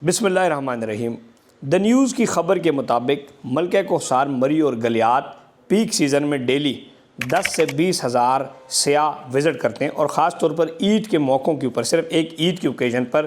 बिस्मिल्लाहिर्रहमानिर्रहीम। The news की खबर के मुताबिक मलका कोसार, मरी और गलियात पीक सीज़न में डेली 10 से 20 हज़ार सयाह विज़िट करते हैं और ख़ास तौर पर ईद के मौक़ों के ऊपर सिर्फ एक ईद के ओकेज़न पर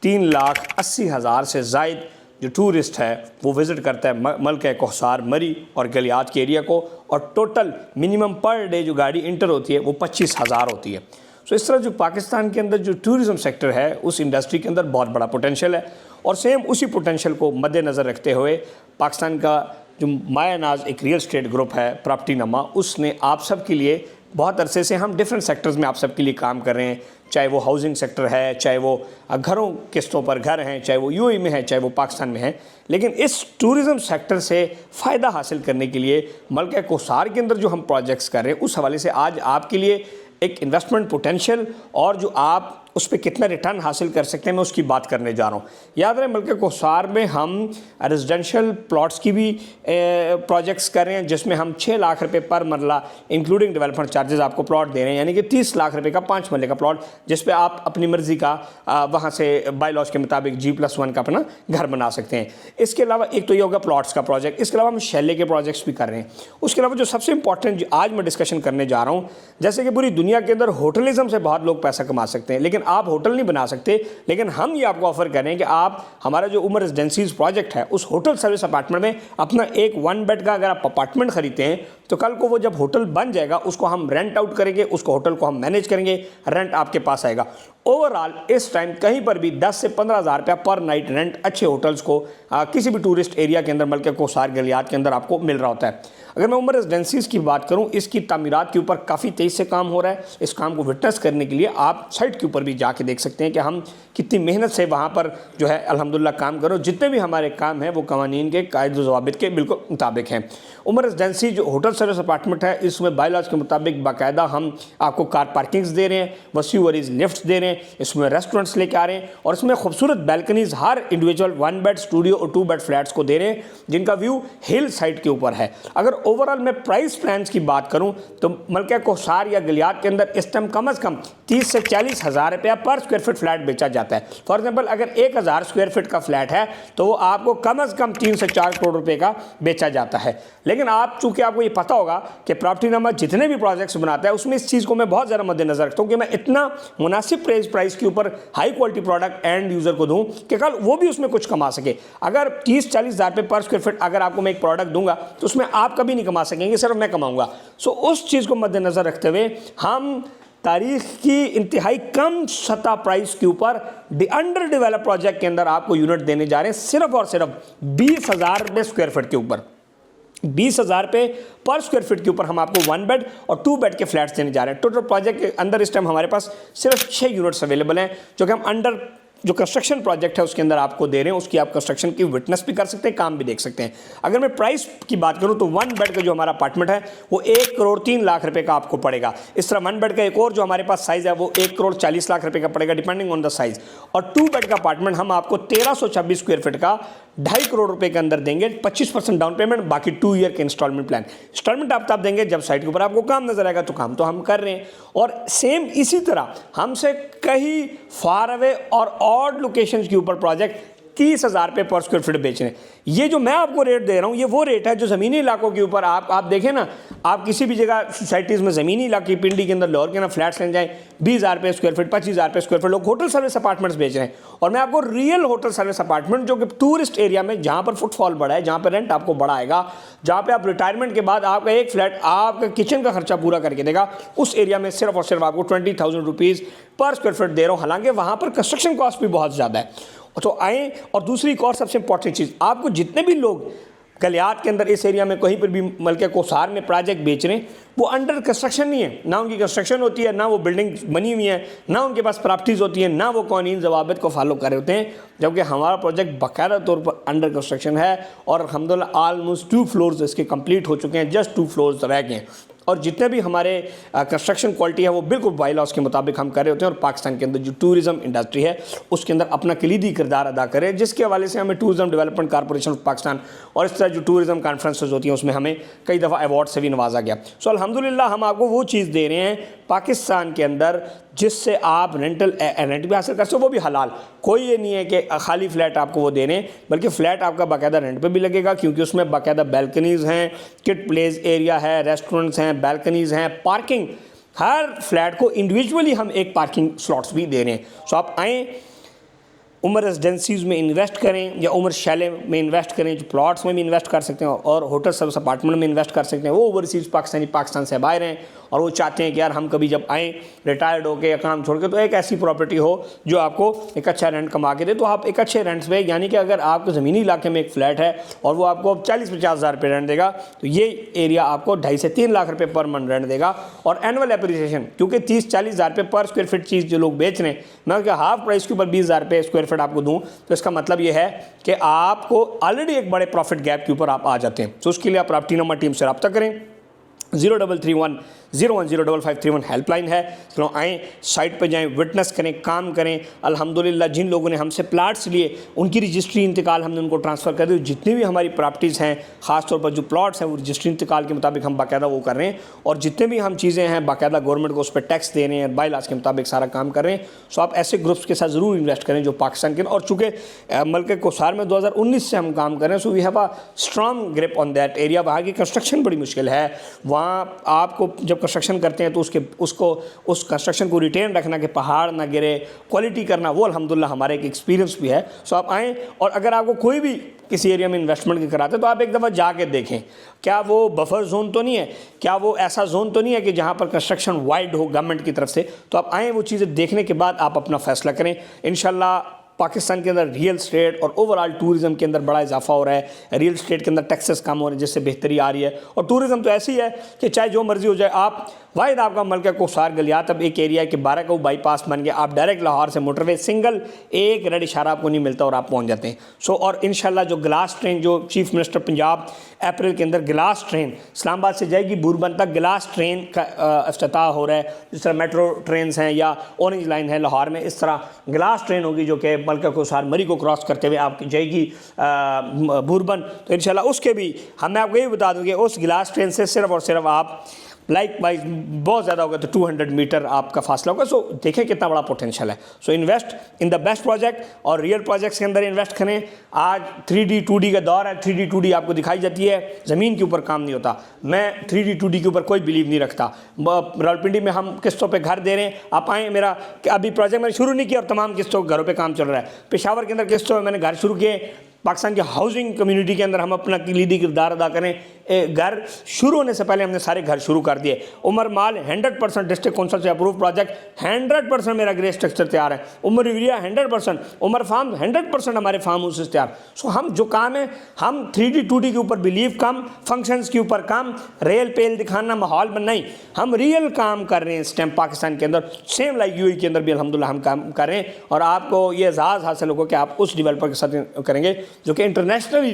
3,80,000 से ज़ायद जो टूरिस्ट है वो विज़िट करता है मलका कोसार, मरी और गलियात के एरिया को। और टोटल मिनिमम पर डे जो गाड़ी इंटर होती है वो 25,000 होती है। सो इस तरह जो पाकिस्तान के अंदर जो टूरिज़म सेक्टर है उस इंडस्ट्री के अंदर बहुत बड़ा पोटेंशियल है और सेम उसी पोटेंशियल को मद्देनज़र रखते हुए पाकिस्तान का जो माया नाज एक रियल स्टेट ग्रुप है प्रॉपर्टी नमा, उसने आप सब के लिए बहुत अरसे से हम डिफरेंट सेक्टर्स में आप सब के लिए काम कर रहे हैं, चाहे वो हाउसिंग सेक्टर है, चाहे वो घरों किस्तों पर घर हैं, चाहे वो यूएई में है, चाहे वो पाकिस्तान में है। लेकिन इस टूरिज़म सेक्टर से फ़ायदा हासिल करने के लिए मलका कोसार के अंदर जो हम प्रोजेक्ट्स कर रहे हैं उस हवाले से आज आपके लिए एक इन्वेस्टमेंट पोटेंशियल और जो आप उस पर कितना रिटर्न हासिल कर सकते हैं मैं उसकी बात करने जा रहा हूँ। याद रहे मलका कोसार में हम रेजिडेंशियल प्लॉट्स की भी प्रोजेक्ट्स कर रहे हैं जिसमें हम 6 लाख रुपए पर मरला इंक्लूडिंग डेवलपमेंट चार्जेस आपको प्लॉट दे रहे हैं, यानी कि 30 लाख रुपए का 5 मरले का प्लॉट जिस पे आप अपनी मर्ज़ी का वहाँ से बाई लॉज के मुताबिक G+1 का अपना घर बना सकते हैं। इसके अलावा एक तो ये होगा प्लॉट्स का प्रोजेक्ट, इसके अलावा हम शैले के प्रोजेक्ट्स भी कर रहे हैं। उसके अलावा जो सबसे इंपॉर्टेंट आज मैं डिस्कशन करने जा रहा हूँ, जैसे कि पूरी दुनिया के अंदर होटलिज्म से बहुत लोग पैसा कमा सकते हैं लेकिन आप होटल नहीं बना सकते, लेकिन हम ये आपको ऑफर कर रहे हैं कि आप हमारा जो उमर रेजिडेंसीज प्रोजेक्ट है उस होटल सर्विस अपार्टमेंट में अपना एक 1 बेड का अगर आप अपार्टमेंट खरीदते हैं तो कल को वो जब होटल बन जाएगा उसको हम रेंट आउट करेंगे, उसको होटल को हम मैनेज करेंगे, रेंट आपके पास आएगा। ओवरऑल इस टाइम कहीं पर भी 10 से 15,000 रुपया पर नाइट रेंट अच्छे होटल्स को किसी भी टूरिस्ट एरिया के अंदर मलका कोसार गलियात के अंदर आपको मिल रहा होता है। अगर मैं उमर रेजिडेंसीज़ की बात करूं, इसकी तामीरात के ऊपर काफ़ी तेज़ से काम हो रहा है। इस काम को विटनेस करने के लिए आप साइट के ऊपर भी जाके देख सकते हैं कि हम कितनी मेहनत से वहाँ पर जो है अल्हम्दुलिल्लाह काम करो। जितने भी हमारे काम हैं वो कवानीन के कायदे ज़वाबित के बिल्कुल मुताबिक हैं। उमर रेजिडेंसी जो होटल सर्विस अपार्टमेंट है इसमें बाई लॉज के मुताबिक बाकायदा हम आपको कार पार्किंग्स दे रहे हैं, वसी वरीज लिफ्ट दे रहे हैं, इसमें रेस्टोरेंट्स लेके आ रहे हैं और इसमें खूबसूरत बैल्कनीज हर इंडिविजुअल 1 बेड स्टूडियो और 2 बेड फ्लैट्स को दे रहे हैं जिनका व्यू हिल साइड के ऊपर है। अगर ओवरऑल मैं प्राइस प्लान्स की बात करूं तो मलका कोसार या गलियात के अंदर इस टाइम कम से कम 30 से 40 हज़ार रुपया पर स्क्वायर फीट फ्लैट बेचा जाता है। फॉर एग्जांपल अगर 1000 स्क्वायर फीट का फ्लैट है तो वो आपको कम से कम 3 से 4 करोड़ रुपए का बेचा जाता है। लेकिन आप चूंकि आपको ये पता होगा कि प्रॉपर्टी नमा जितने भी प्रोजेक्ट्स बनाता है उसमें इस चीज़ को मैं बहुत ज़्यादा मद्देनजर रखता हूँ कि मैं इतना मुनासिब प्राइस के ऊपर high quality product end user को दूँ कि कल वो भी उसमें कुछ कमा सके। अगर 30-40 हज़ार रुपये पर स्क्वायर फीट अगर आपको मैं एक प्रोडक्ट दूंगा तो उसमें आप कभी नहीं कमा सकेंगे, सिर्फ मैं कमाऊंगा। सो उस चीज़ को मद्देनजर रखते हुए हम तारीख की इंतहाई कम सतह प्राइस के ऊपर अंडर डेवलप प्रोजेक्ट के अंदर आपको यूनिट देने जा रहे हैं सिर्फ और सिर्फ 20,000 रुपये स्क्वायर फीट के ऊपर। 20,000 रुपये पर स्क्वायर फीट के ऊपर हम आपको 1 बेड और 2 बेड के फ्लैट्स देने जा रहे हैं। टोटल प्रोजेक्ट के अंदर इस टाइम हमारे पास सिर्फ 6 यूनिट्स अवेलेबल हैं जो कि हम अंडर जो कंस्ट्रक्शन प्रोजेक्ट है उसके अंदर आपको दे रहे हैं। उसकी आप कंस्ट्रक्शन की विटनेस भी कर सकते हैं, काम भी देख सकते हैं। अगर मैं प्राइस की बात करूं तो 1 बेड का जो हमारा अपार्टमेंट है वो 1 करोड़ 3 लाख रुपए का आपको पड़ेगा। इस तरह 1 बेड का एक और जो हमारे पास साइज़ है वो 1 करोड़ 40 लाख रुपए का पड़ेगा डिपेंडिंग ऑन द साइज़। और 2 बेड का अपार्टमेंट हम आपको 1326 स्क्वायर फीट का 2.5 करोड़ रुपए के अंदर देंगे। 25% डाउन पेमेंट, बाकी 2 ईयर के इंस्टॉलमेंट प्लान। इंस्टॉलमेंट आप तब देंगे जब साइट के ऊपर आपको काम नजर आएगा, तो काम तो हम कर रहे हैं। और सेम इसी तरह हमसे कहीं फार अवे और ऑड लोकेशन के ऊपर प्रोजेक्ट 30,000 रुपये पर स्क्वायर फीट बेच रहे हैं। ये जो मैं आपको रेट दे रहा हूँ ये वो रेट है जो ज़मीनी इलाकों के ऊपर आप देखें ना, आप किसी भी जगह सोसाइटीज़ में ज़मीनी इलाके पिंडी के अंदर लाहौर के ना फ्लैट्स लेने जाएँ 20,000 रुपये स्क्वायर फीट, 25,000 रुपये स्क्वायर फीट लोग होटल सर्विस अपार्टमेंट्स बेच रहे हैं। और मैं आपको रियल होटल सर्विस अपार्टमेंट जो कि टूरिस्ट एरिया में जहाँ पर फुटफॉल बढ़ा है, जहाँ पर रेंट आपको बड़ा आएगा, जहाँ पर आप रिटायरमेंट के बाद आपका एक फ्लैट आपका किचन का खर्चा पूरा करके देगा, उस एरिया में सिर्फ और सिर्फ आपको 20,000 रुपीज़ पर स्क्वायर फीट दे रहा हूँ। हालांकि वहाँ पर कंस्ट्रक्शन कॉस्ट भी बहुत ज़्यादा है। तो आए, और दूसरी एक और सबसे इंपॉर्टेंट चीज़, आपको जितने भी लोग गलियात के अंदर इस एरिया में कहीं पर भी मलका कोसार में प्रोजेक्ट बेच रहे हैं वो अंडर कंस्ट्रक्शन नहीं है, ना उनकी कंस्ट्रक्शन होती है, ना वो बिल्डिंग बनी हुई है, ना उनके पास प्रॉपर्टीज़ होती है, ना वो कानूनी ज़वाबित को फॉलो कर रहे होते हैं। जबकि हमारा प्रोजेक्ट बाकायदा तौर पर अंडर कंस्ट्रक्शन है और अल्हम्दुलिल्लाह ऑलमोस्ट 2 फ्लोर्स इसके कंप्लीट हो चुके हैं, जस्ट 2 फ्लोर्स रह गए हैं। और जितने भी हमारे कंस्ट्रक्शन क्वालिटी है वो बिल्कुल बाई लॉस के मुताबिक हम कर रहे होते हैं। और पाकिस्तान के अंदर जो टूरिज़्म इंडस्ट्री है उसके अंदर अपना कलीदी किरदार अदा करें, जिसके हवाले से हमें tourism development corporation of Pakistan और इस तरह जो टूरिज़्म कॉन्फ्रेंसेज होती हैं उसमें हमें कई दफ़ा अवार्ड से भी नवाजा गया। सो अल्हम्दुलिल्लाह हम आपको वो चीज़ दे रहे हैं पाकिस्तान के अंदर जिससे आप रेंट भी हासिल कर सको, वो भी हलाल। कोई ये नहीं है कि खाली फ्लैट आपको वो दे रहे हैं, बल्कि फ़्लैट आपका बाकायदा रेंट पे भी लगेगा, क्योंकि उसमें बाकायदा बैल्कनीज़ हैं, किड प्लेस एरिया है, रेस्टोरेंट्स हैं, बैल्कनीज़ हैं, पार्किंग, हर फ्लैट को इंडिविजुअली हम एक पार्किंग स्लॉट्स भी दे रहे हैं। सो आप आएँ, उमर रेजिडेंसीज़ में इन्वेस्ट करें या उमर शैले में इन्वेस्ट करें, जो प्लॉट्स में भी इन्वेस्ट कर सकते हैं और होटल सर्विस अपार्टमेंट में इन्वेस्ट कर सकते हैं। वो ओवरसीज़ पाकिस्तानी पाकिस्तान से बाहर हैं और वो चाहते हैं कि यार हम कभी जब आएँ रिटायर्ड होकर या काम छोड़ के, तो एक ऐसी प्रॉपर्टी हो जो आपको एक अच्छा रेंट कमा के दे। तो आप एक अच्छे रेंट्स पे, यानी कि अगर आपके ज़मीनी इलाके में एक फ़्लैट है और वो आपको 40-50 हज़ार रुपये रेंट देगा, तो ये एरिया आपको 2.5 से 3 लाख रुपये पर मंथ रेंट देगा। और एनुअल एप्रिसिएशन, क्योंकि 30-40 हज़ार रुपये पर स्क्वायर फीट चीज़ जो लोग बेच रहे हैं, मैं उनके हाफ प्राइस के ऊपर 20 हज़ार रुपये स्क्वायर फीट आपको दूँ, तो इसका मतलब ये है कि आपको ऑलरेडी एक बड़े प्रॉफिट गैप के ऊपर आप आ जाते हैं। तो उसके लिए आप प्रॉपर्टी नंबर टीम से रब्ता करें। 0331010531 हेल्पलाइन है। चलो आएँ, साइट पर जाएँ, विटनेस करें, काम करें। अल्हम्दुलिल्लाह जिन लोगों ने हमसे प्लाट्स लिए उनकी रजिस्ट्री इंतकाल हमने उनको ट्रांसफ़र कर दी। जितनी भी हमारी प्रॉपर्टीज़ हैं, ख़ासतौर पर जो प्लॉट्स हैं, वो रजिस्ट्री इंतकाल के मुताबिक हम बाकायदा वो कर रहे हैं। और जितने भी हम चीज़ें हैं बाकायदा गवर्नमेंट को उस पर टैक्स दे रहे हैं, बाई लॉस के मुताबिक सारा काम कर रहे हैं। सो आप ऐसे ग्रुप्स के साथ ज़रूर इन्वेस्ट करें जो पाकिस्तान के, और चूँकि मुल्क कोसार में 2019 से हम काम कर रहे हैं, so we have a strong grip on that area. वहाँ की कंस्ट्रक्शन बड़ी मुश्किल है। वहाँ आपको जब कंस्ट्रक्शन करते हैं तो उस कंस्ट्रक्शन को रिटेन रखना कि पहाड़ ना गिरे, क्वालिटी करना, वो अल्हम्दुलिल्लाह हमारे एक एक्सपीरियंस भी है। सो आप आएँ, और अगर आपको कोई भी किसी एरिया में इन्वेस्टमेंट के कराते हैं तो आप एक दफ़ा जाके देखें, क्या वो बफर जोन तो नहीं है, क्या वो ऐसा जोन तो नहीं है कि जहाँ पर कंस्ट्रक्शन वाइड हो गवर्नमेंट की तरफ से। तो आप आएँ, वो चीज़ें देखने के बाद आप अपना फ़ैसला करें। इंशाल्लाह पाकिस्तान के अंदर रियल स्टेट और ओवरऑल टूरिज़्म के अंदर बड़ा इजाफा हो रहा है। रियल स्टेट के अंदर टैक्सेस कम हो रहे हैं, जिससे बेहतरी आ रही है। और टूरिज़्म तो ऐसी है कि चाहे जो मर्ज़ी हो जाए, आप वाहिद आपका मलका कोसार गलियात अब एक एरिया के 12 का बाईपास बन गया। आप डायरेक्ट लाहौर से मोटरवे सिंगल एक रेड इशारा आपको नहीं मिलता और आप पहुंच जाते हैं। सो और इंशाल्लाह जो ग्लास ट्रेन, जो चीफ मिनिस्टर पंजाब अप्रैल के अंदर ग्लास ट्रेन इस्लामाबाद से जाएगी बुरबन तक, ग्लास ट्रेन का इफ्तिताह हो रहा है। जिस तरह मेट्रो ट्रेन हैं या ऑरेंज लाइन है लाहौर में, इस तरह ग्लास ट्रेन होगी जो कि मलका कोसार मरी को क्रॉस करते हुए आप जाएगी बुरबन। तो इंशाल्लाह उसके भी मैं आपको ये बता दूँ कि उस ग्लास ट्रेन से सिर्फ और सिर्फ आप लाइक वाइज बहुत ज़्यादा होगा तो 200 मीटर आपका फासला होगा। सो देखें कितना बड़ा पोटेंशियल है। So invest in the best project और रियल प्रोजेक्ट्स के अंदर इन्वेस्ट करें। आज 3D 2D का दौर है। 3D 2D आपको दिखाई जाती है, ज़मीन के ऊपर काम नहीं होता। मैं 3D 2D के ऊपर कोई बिलीव नहीं रखता। रावलपिंडी में हम किस्तों पे घर दे रहे हैं, आप आएँ। मेरा अभी प्रोजेक्ट मैंने शुरू नहीं किया और तमाम किस्तों घरों पर काम चल रहा है। पेशावर के अंदर किस्तों में मैंने घर शुरू किए। पाकिस्तान की हाउसिंग कम्युनिटी के अंदर हम अपना कलीदी किरदार अदा करें। घर शुरू होने से पहले हमने सारे घर शुरू कर दिए। उमर माल 100% डिस्ट्रिक्ट काउंसिल से अप्रूव प्रोजेक्ट, 100% मेरा ग्रे स्ट्रक्चर तैयार है। उमर एरिया 100%, उमर फार्म 100% हमारे फार्म हाउसेस तैयार। सो हम जो काम है, हम 3D 2D के ऊपर बिलीव कम, फंक्शंस के ऊपर कम, रेल पेल दिखाना, माहौल बनना ही, हम रियल काम कर रहे हैं इस टाइम पाकिस्तान के अंदर। सेम लाइक यूएई के अंदर भी अल्हम्दुलिल्लाह हम काम कर रहे हैं। और आपको ये एजाज़ हासिल होगा कि आप उस डेवलपर के साथ करेंगे जो कि internationally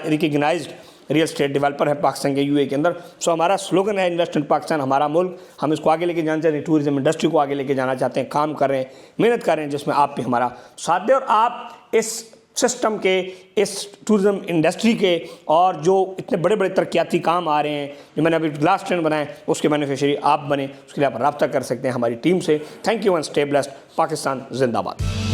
recognised real estate developer है पाकिस्तान के यूएई के अंदर। सो हमारा स्लोगन है इन्वेस्ट इन पाकिस्तान, हमारा मुल्क। हम इसको आगे लेके जाना चाहते हैं, टूरिज्म इंडस्ट्री को आगे लेके जाना चाहते हैं, काम कर रहे हैं, मेहनत कर रहे हैं, जिसमें आप भी हमारा साथ दें। और आप इस सिस्टम के, इस टूरिज्म इंडस्ट्री के और जो इतने बड़े बड़े तरक्याती काम आ रहे हैं, जो मैंने अभी ग्लास ट्रेन बनाए, उसके बेनिफिशियरी आप बने। उसके लिए आप रब्ता कर सकते हैं हमारी टीम से। Thank you and stay blessed. Pakistan जिंदाबाद।